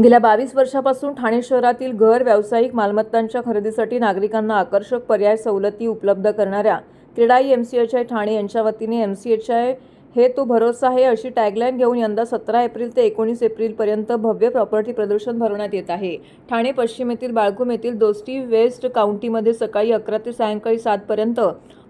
गेल्या 22 वर्षापासून ठाणे शहरातील घर व्यावसायिक मालमत्तांच्या खरेदीसाठी नागरिकांना आकर्षक पर्याय सवलती उपलब्ध करणाऱ्या क्रेडाई एमसीएचआय ठाणे यांच्या वतीने एमसीएचआय हे तो भरोसा आहे अशी टॅगलाईन घेऊन यंदा 17 एप्रिल ते 19 एप्रिलपर्यंत भव्य प्रॉपर्टी प्रदर्शन भरवण्यात येत आहे। ठाणे पश्चिम येथील बाळकुम येथील दोस्ती वेस्ट काउंटीमध्ये सकाळी 11 ते सायंकाळी 7 पर्यंत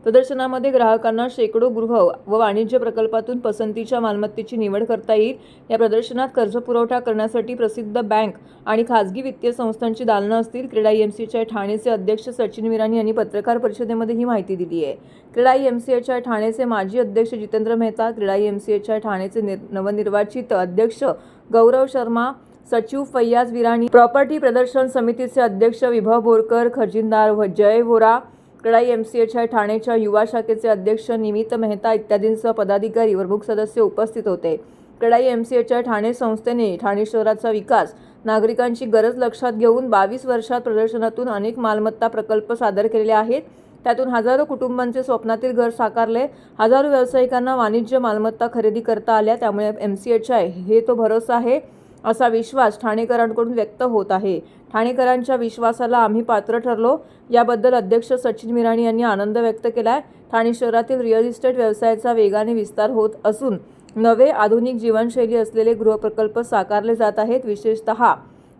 प्रदर्शनामध्ये ग्राहकांना शेकडो गृह व वाणिज्य प्रकल्पातून पसंतीच्या मालमत्तेची निवड करता येईल। या प्रदर्शनात कर्ज पुरवठा करण्यासाठी प्रसिद्ध बँक आणि खासगी वित्तीय संस्थांची दालनं असतील। क्रेडाई एमसीएचआय ठाणेचे अध्यक्ष सचिन विराणी यांनी पत्रकार परिषदेमध्ये ही माहिती दिली आहे। क्रेडाई एमसीएचआय ठाणेचे माजी अध्यक्ष जितेंद्र मेहता, क्रेडाई एमसीएचआय ठाणेचे नवनिर्वाचित अध्यक्ष गौरव शर्मा, सचिव फैयाज विराणी, प्रॉपर्टी प्रदर्शन समितीचे अध्यक्ष विभव बोरकर, खजिनदार जय वोरा, क्रेडाई एमसीएचआय ठाणेच्या युवा शाखेचे अध्यक्ष निमित मेहता इत्यादींसह पदाधिकारी व प्रमुख सदस्य उपस्थित होते। क्रेडाई एमसीएचआय ठाणे संस्थेने ठाणे शहराचा विकास, नागरिकांची गरज लक्षात घेऊन 22 वर्षात प्रदर्शनातून अनेक मालमत्ता प्रकल्प सादर केलेले आहेत। त्यातून हजारो कुटुंबांचे स्वप्नातील घर साकारले, हजारो व्यावसायिकांना वाणिज्य मालमत्ता खरेदी करता आल्या। त्यामुळे एमसीएचआय हे तो भरोसा आहे असा विश्वास ठाणेकरांकडून व्यक्त होत आहे। ठाणेकरांच्या विश्वासाला आम्ही पात्र ठरलो, याबद्दल अध्यक्ष सचिन विराणी यांनी आनंद व्यक्त केलाय। ठाणे शहरातील रिअल इस्टेट व्यवसायाचा वेगाने विस्तार होत असून नवे आधुनिक जीवनशैली असलेले गृहप्रकल्प साकारले जात आहेत। विशेषतः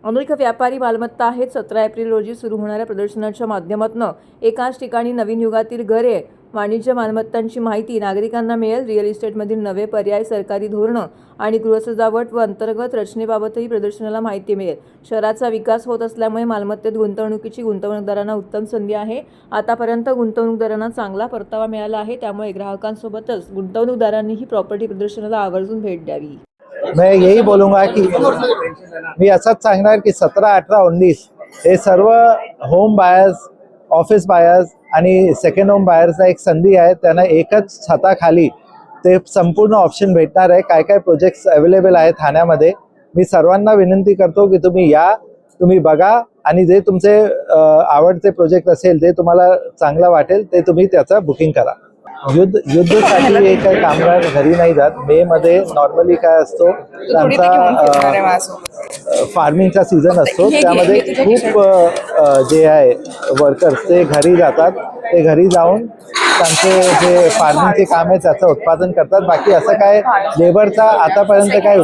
अनेक व्यापारी मालमत्ता आहेत। 17 एप्रिल रोजी सुरू होणाऱ्या प्रदर्शनाच्या माध्यमातून एकाच ठिकाणी नवीन युगातील घरे, वाणिज्य मालमत्तांची माहिती नागरिकांना मिळेल। रिअल इस्टेटमधील नवे पर्याय, सरकारी धोरणं आणि गृहसजावट व अंतर्गत रचनेबाबतही प्रदर्शनाला माहिती मिळेल। शहराचा विकास होत असल्यामुळे मालमत्तेत गुंतवणुकीची गुंतवणूकदारांना उत्तम संधी आहे। आतापर्यंत गुंतवणूकदारांना चांगला परतावा मिळाला आहे, त्यामुळे ग्राहकांसोबतच गुंतवणूकदारांनीही प्रॉपर्टी प्रदर्शनाला आवर्जून भेट द्यावी। मैं यही बोलूँगा कि मी असंच सांगणार की 17, 18, 19 हे सर्व होम बायर्स, ऑफिस बायर्स आणि सेकंड होम बायर्सला एक संधी आहे। त्यांना एकच छताखाली ते संपूर्ण ऑप्शन भेटणार आहे। काय काय प्रोजेक्ट्स अवेलेबल आहेत ठाण्यामध्ये। मी सर्वांना विनंती करतो की तुम्ही या, तुम्ही बघा आणि जे तुमचे आवडते प्रोजेक्ट असेल, जे तुम्हाला चांगला वाटेल ते तुम्ही त्याचं बुकिंग करा। युद्धसाठी हे काही कामगार घरी नाही जात। मे मध्ये नॉर्मली काय असतो, त्यांचा फार्मिंगचा सीझन असतो, त्यामध्ये खूप जे आहे वर्कर्स ते घरी जातात। ते घरी जाऊन त्यांचे जे फार्मिंगचे काम आहे त्याचं उत्पादन करतात। बाकी असं काय लेबरचा आतापर्यंत काय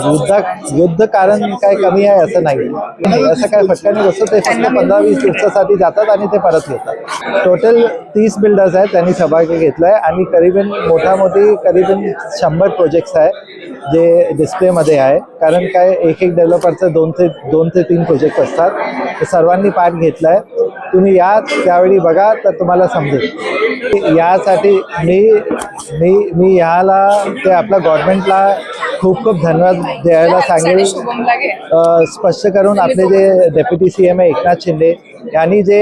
युद्ध कारण काय कमी आहे असं नाही। असं काय फटकाने बसतो, ते फक्त 15-20 दिवसासाठी जातात आणि ते परत येतात। टोटल 30 बिल्डर्स आहेत, त्यांनी सहभाग घेतलाय आणि करीबन मोठी करीबन 100 प्रोजेक्ट्स आहे जे डिस्प्लेमध्ये आहे। कारण काय एक डेव्हलपरचं 2 ते 3 प्रोजेक्ट असतात। ते सर्वांनी पार्ट घेतलाय। तुम्ही या, त्यावेळी बघा तर तुम्हाला समजेल। यासाठी मी ह्याला ते आपल्या गव्हर्नमेंटला खूप धन्यवाद द्यायला सांगेल। स्पष्ट करून आपले जे डेप्युटी सीएम आहे एकनाथ शिंदे यांनी जे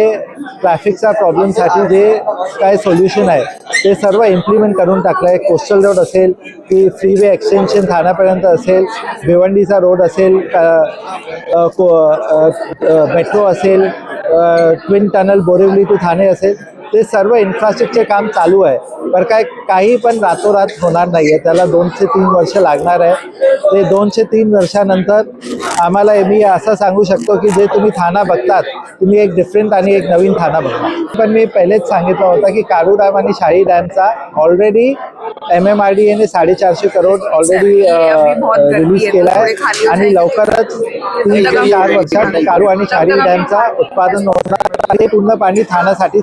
ट्रॅफिकचा प्रॉब्लेमसाठी जे काय सोल्युशन आहे ते सर्व इम्प्लिमेंट करून टाकलं आहे। कोस्टल रोड असेल की फ्रीवे एक्सटेन्शन ठाण्यापर्यंत असेल, भिवंडीचा रोड असेल, मेट्रो असेल, twin tunnel Borivali to Thane असेल, ते सर्व इन्फ्रास्ट्रक्चर काम चालू आहे। पण काही पण रातोरात होणार नाही आहे, त्याला 2 ते 3 वर्ष लागणार आहे। ते 2 ते 3 वर्षानंतर आम्हाला मी असं सांगू शकतो की जे तुम्ही ठाणा बघतात, तुम्ही एक डिफरंट आणि एक नवीन ठाणा बघता। पण मी पहिलेच सांगितलं होतं की कारू डॅम आणि शाही डॅमचा ऑलरेडी MMRDA ने 450 करोड ऑलरेडी रिलीज केला आहे आणि लवकरच 3 ते 4 वर्षात कारू आणि शाही डॅमचा उत्पादन होणार। हे पूर्ण पाणी ठाण्यासाठी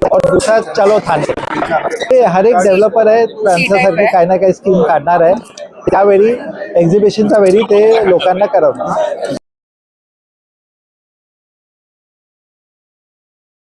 और दूसरा चलो ठाणे, ते हर एक डेव्हलपर आहे त्यांच्यासाठी काही ना काही स्कीम काढणार आहे। त्यावेळी एक्झिबिशनच्या वेळी ते लोकांना करवणार।